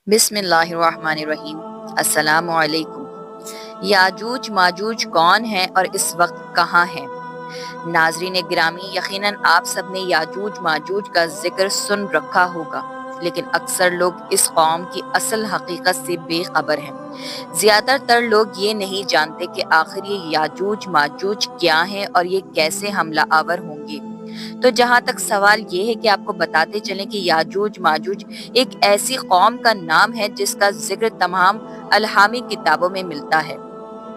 बिस्मिल्लाहिर्रहमानिर्रहीम। अस्सलामु अलैकुम। याजूज माजूज कौन है और इस वक्त कहाँ है? नाजरीन गिरामी, यकीनन आप सब ने याजूज माजूज का जिक्र सुन रखा होगा, लेकिन अक्सर लोग इस कौम की असल हकीकत से बेखबर हैं। ज्यादातर लोग ये नहीं जानते कि आखिर ये याजूज माजूज क्या हैं और ये कैसे हमला आवर होंगे। तो जहां तक सवाल ये है कि आपको बताते चलें कि याजूज माजूज एक ऐसी कौम का नाम है जिसका जिक्र तमाम अलहामी किताबों में मिलता है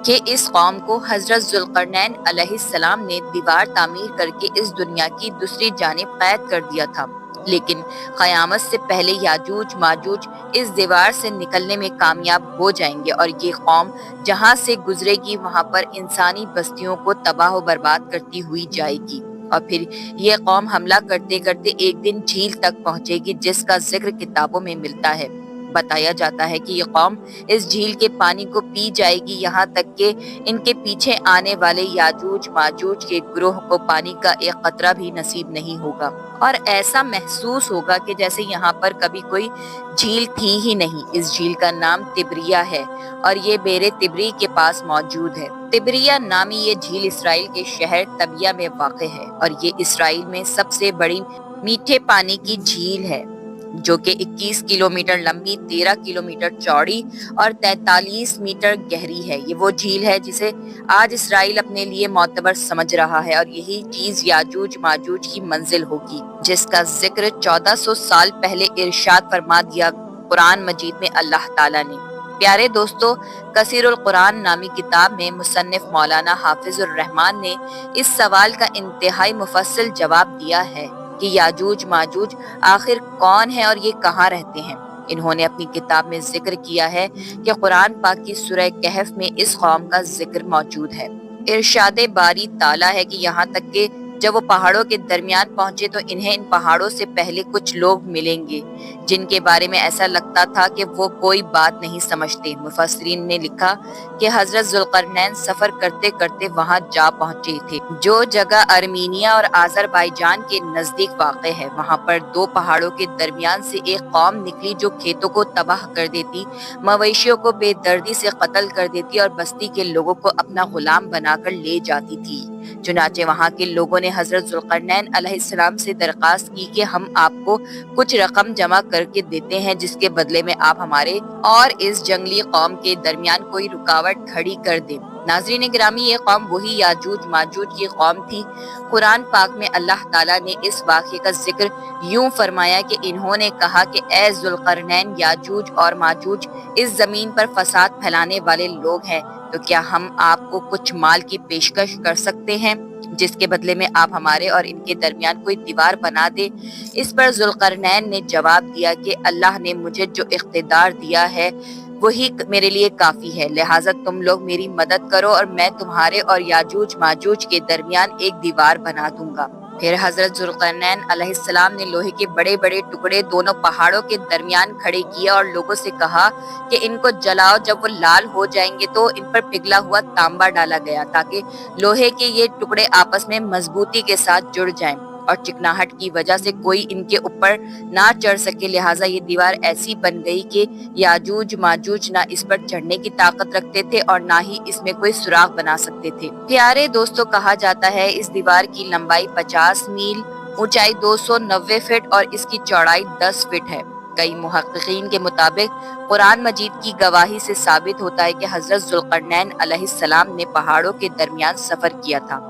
कि इस कौम को हजरत जुल्करनैन अलैहिस्सलाम ने दीवार तामीर करके इस दुनिया की दूसरी जानिब कैद कर दिया था। लेकिन क़यामत से पहले याजूज माजूज इस दीवार से निकलने में कामयाब हो जाएंगे और ये कौम जहां से गुजरेगी वहां पर इंसानी बस्तियों को तबाह व बर्बाद करती हुई जाएगी और फिर ये कौम हमला करते करते एक दिन झील तक पहुंचेगी जिसका जिक्र किताबों में मिलता है। बताया जाता है कि ये कौम इस झील के पानी को पी जाएगी, यहाँ तक कि इनके पीछे आने वाले याजूज माजूज के ग्रोह को पानी का एक कतरा भी नसीब नहीं होगा और ऐसा महसूस होगा कि जैसे यहाँ पर कभी कोई झील थी ही नहीं। इस झील का नाम तिब्रिया है और ये बेरे तिब्री के पास मौजूद है। तिब्रिया नामी ये झील इसराइल के शहर तबिया में वाक़ है और ये इसराइल में सबसे बड़ी मीठे पानी की झील है, जो कि 21 किलोमीटर लंबी, 13 किलोमीटर चौड़ी और 43 मीटर गहरी है। ये वो झील है जिसे आज इसराइल अपने लिए मोतबर समझ रहा है और यही चीज याजूज माजूज की मंजिल होगी, जिसका जिक्र 1400 साल पहले इरशाद फरमा दिया कुरान मजीद में अल्लाह ताला ने। प्यारे दोस्तों, कसीरुल कुरान नामी किताब में मुसन्निफ मौलाना हाफिजुर रहमान ने इस सवाल का इंतहाई मुफस्सिल जवाब दिया है कि याजूज माजूज आखिर कौन है और ये कहाँ रहते हैं। इन्होंने अपनी किताब में जिक्र किया है कि कुरान पाक की सूरह कहफ में इस कौम का जिक्र मौजूद है। इरशादे बारी ताला है कि यहाँ तक कि जब वो पहाड़ों के दरमियान पहुंचे तो इन्हें इन पहाड़ों से पहले कुछ लोग मिलेंगे जिनके बारे में ऐसा लगता था कि वो कोई बात नहीं समझते। मुफस्सिरीन ने लिखा कि हजरत जुल्करनैन सफर करते करते वहां जा पहुंचे थे, जो जगह अर्मीनिया और आजरबाईजान के नजदीक वाक़ है। वहां पर दो पहाड़ों के दरमियान से एक कौम निकली जो खेतों को तबाह कर देती, मवेशियों को बेदर्दी से कत्ल कर देती और बस्ती के लोगों को अपना गुलाम बनाकर ले जाती थी। चुनाचे वहां के लोगों ने हजरत जुल्करनैन अलैहिस्सलाम से दरखास्त की कि हम आपको कुछ रकम जमा करके देते हैं जिसके बदले में आप हमारे और इस जंगली कौम के दरमियान कोई रुकावट खड़ी कर दें। नाज़रीन गिरामी, ये कौम वही याजूज माजूज की कौम थी। कुरान पाक में अल्लाह ताला ने इस वाक़े का जिक्र यूं फरमाया कि इन्होंने कहा कि ए जुल्करनैन, याजूज और माजूज इस जमीन पर फसाद फैलाने वाले लोग हैं, तो क्या हम आपको कुछ माल की पेशकश कर सकते हैं जिसके बदले में आप हमारे और इनके दरमियान कोई दीवार बना दे। इस पर जुल्करनैन ने जवाब दिया कि अल्लाह ने मुझे जो इख्तिदार दिया है वही मेरे लिए काफी है, लिहाजा तुम लोग मेरी मदद करो और मैं तुम्हारे और याजूज माजूज के दरमियान एक दीवार बना दूंगा। फिर हजरत जुल्करनैन अलैहिस्सलाम ने लोहे के बड़े बड़े टुकड़े दोनों पहाड़ों के दरमियान खड़े किए और लोगों से कहा कि इनको जलाओ। जब वो लाल हो जाएंगे तो इन पर पिघला हुआ तांबा डाला गया ताकि लोहे के ये टुकड़े आपस में मजबूती के साथ जुड़ जाएं और चिकनाहट की वजह से कोई इनके ऊपर ना चढ़ सके। लिहाजा ये दीवार ऐसी बन गई कि याजूज माजूज ना इस पर चढ़ने की ताकत रखते थे और ना ही इसमें कोई सुराग बना सकते थे। प्यारे दोस्तों, कहा जाता है इस दीवार की लंबाई 50 मील, ऊंचाई 290 फीट और इसकी चौड़ाई 10 फीट है। कई मुहक्किकीन के मुताबिक कुरान मजीद की गवाही से साबित होता है कि हजरत जुल्करनैन अलैहिस्सलाम ने पहाड़ों के दरमियान सफर किया था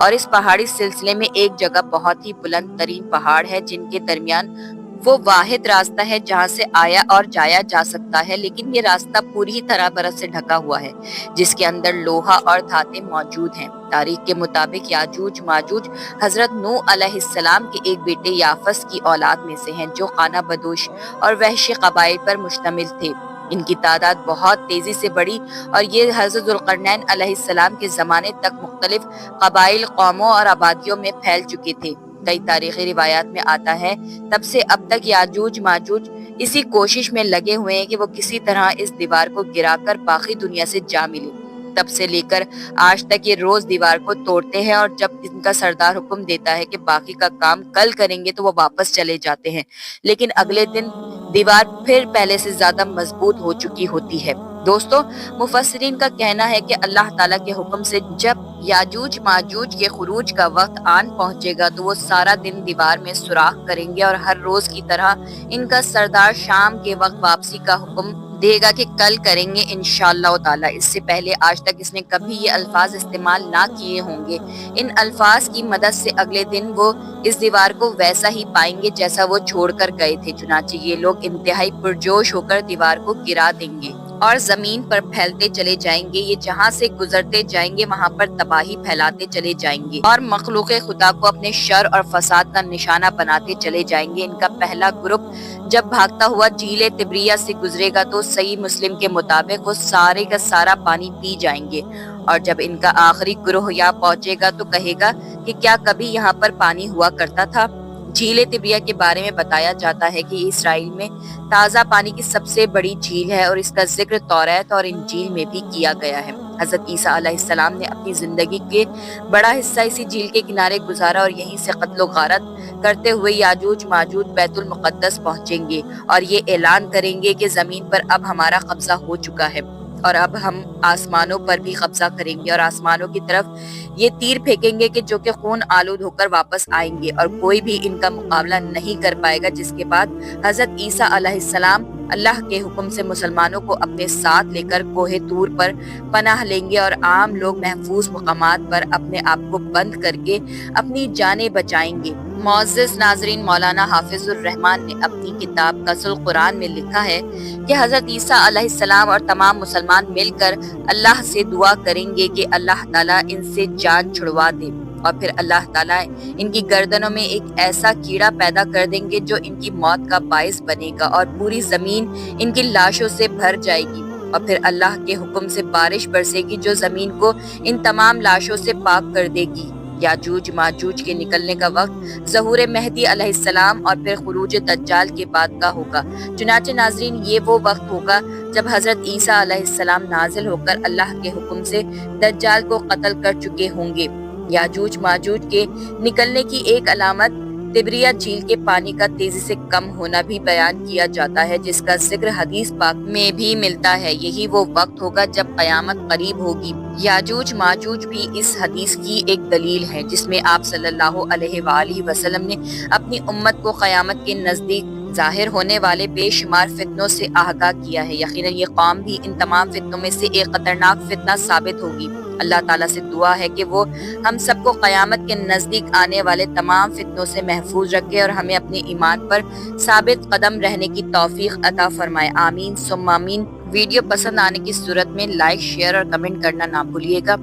और इस पहाड़ी सिलसिले में एक जगह बहुत ही बुलंद तरीन पहाड़ है जिनके दरमियान वो वाहिद रास्ता है जहाँ से आया और जाया जा सकता है, लेकिन ये रास्ता पूरी तरह बर्फ से ढका हुआ है जिसके अंदर लोहा और धातें मौजूद हैं। तारीख के मुताबिक याजूज माजूज हजरत नूह अलैहिस्सलाम के एक बेटे याफस की औलाद में से हैं जो खाना बदोश और वहशी कबाइल पर मुश्तमिल थे। इनकी तादाद बहुत तेजी से बढ़ी और ये हजरत जुल्करनैन अलैहिस्सलाम के जमाने तक मुख्तलिफ कबाइल, कौमों और आबादियों में फैल चुके थे। कई तारीखी रिवायात में आता है तब से अब तक याजूज माजूज इसी कोशिश में लगे हुए हैं कि वो किसी तरह इस दीवार को गिराकर बाकी दुनिया से जा मिले। तब से लेकर आज तक ये रोज दीवार को तोड़ते हैं और जब इनका सरदार हुक्म देता है कि बाकी का काम कल करेंगे तो वो वापस चले जाते हैं, लेकिन अगले दिन دیوار پھر پہلے سے زیادہ مضبوط ہو چکی ہوتی ہے۔ دوستو، مفسرین کا کہنا ہے کہ اللہ تعالیٰ کے حکم سے جب یاجوج ماجوج کے خروج کا وقت آن پہنچے گا تو وہ سارا دن دیوار میں سوراخ کریں گے، اور ہر روز کی طرح ان کا سردار شام کے وقت واپسی کا حکم دے گا کہ کل کریں گے انشاءاللہ تعالیٰ۔ اس سے پہلے آج تک اس نے کبھی یہ الفاظ استعمال نہ کیے ہوں گے۔ ان الفاظ کی مدد سے اگلے دن وہ اس دیوار کو ویسا ہی پائیں گے جیسا وہ چھوڑ کر گئے تھے، چنانچہ یہ لوگ انتہائی پرجوش ہو کر دیوار کو گرا دیں گے اور زمین پر پھیلتے چلے جائیں گے۔ یہ جہاں سے گزرتے جائیں گے وہاں پر تباہی پھیلاتے چلے جائیں گے اور مخلوق خدا کو اپنے شر اور فساد کا نشانہ بناتے چلے جائیں گے۔ ان کا پہلا گروپ جب بھاگتا ہوا جھیل تبریہ سے گزرے گا تو صحیح مسلم کے مطابق وہ سارے کا سارا پانی پی جائیں گے، اور جب ان کا آخری گروہ یہاں پہنچے گا تو کہے گا کہ کیا کبھی یہاں پر پانی ہوا کرتا تھا؟ جھیل طبریہ کے بارے میں بتایا جاتا ہے کہ یہ اسرائیل میں تازہ پانی کی سب سے بڑی جھیل ہے، اور اس کا ذکر توریت اور انجیل میں بھی کیا گیا ہے۔ حضرت عیسیٰ علیہ السلام نے اپنی زندگی کے بڑا حصہ اسی جھیل کے کنارے گزارا، اور یہیں سے قتل و غارت کرتے ہوئے یاجوج ماجوج بیت المقدس پہنچیں گے اور یہ اعلان کریں گے کہ زمین پر اب ہمارا قبضہ ہو چکا ہے، اور اب ہم آسمانوں پر بھی قبضہ کریں گے، اور آسمانوں کی طرف یہ تیر پھینکیں گے کہ جو کہ خون آلود ہو کر واپس آئیں گے، اور کوئی بھی ان کا مقابلہ نہیں کر پائے گا۔ جس کے بعد حضرت عیسیٰ علیہ السلام اللہ کے حکم سے مسلمانوں کو اپنے ساتھ لے کر کوہ طور پر پناہ لیں گے، اور عام لوگ محفوظ مقامات پر اپنے آپ کو بند کر کے اپنی جانیں بچائیں گے۔ معزز ناظرین، مولانا حافظ الرحمن نے اپنی کتاب کنز القرآن میں لکھا ہے کہ حضرت عیسیٰ علیہ السلام اور تمام مسلمان مل کر اللہ سے دعا کریں گے کہ اللہ تعالیٰ ان سے جان چھڑوا دے، اور پھر اللہ تعالیٰ ان کی گردنوں میں ایک ایسا کیڑا پیدا کر دیں گے جو ان کی موت کا باعث بنے گا، اور پوری زمین ان کی لاشوں سے بھر جائے گی، اور پھر اللہ کے حکم سے بارش برسے گی جو زمین کو ان تمام لاشوں سے پاک کر دے گی۔ یاجوج ماجوج کے نکلنے کا وقت ظہور مہدی علیہ السلام اور پھر خروج دجال کے بعد کا ہوگا۔ چنانچہ ناظرین، یہ وہ وقت ہوگا جب حضرت عیسیٰ علیہ السلام نازل ہو کر اللہ کے حکم سے دجال کو قتل کر چکے ہوں گے۔ یاجوج ماجوج کے نکلنے کی ایک علامت طبریہ جھیل کے پانی کا تیزی سے کم ہونا بھی بیان کیا جاتا ہے، جس کا ذکر حدیث پاک میں بھی ملتا ہے۔ یہی وہ وقت ہوگا جب قیامت قریب ہوگی۔ یاجوج ماجوج بھی اس حدیث کی ایک دلیل ہے جس میں آپ صلی اللہ علیہ وآلہ وسلم نے اپنی امت کو قیامت کے نزدیک ظاہر ہونے والے بے شمار فتنوں سے آگاہ کیا ہے۔ یقیناً یہ قوم بھی ان تمام فتنوں میں سے ایک خطرناک فتنہ ثابت ہوگی۔ اللہ تعالیٰ سے دعا ہے کہ وہ ہم سب کو قیامت کے نزدیک آنے والے تمام فتنوں سے محفوظ رکھے اور ہمیں اپنے ایمان پر ثابت قدم رہنے کی توفیق عطا فرمائے۔ آمین ثم آمین۔ ویڈیو پسند آنے کی صورت میں لائک، شیئر اور کمنٹ کرنا نہ بھولیے گا۔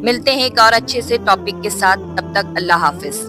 ملتے ہیں ایک اور اچھے سے ٹاپک کے ساتھ، تب تک اللہ حافظ۔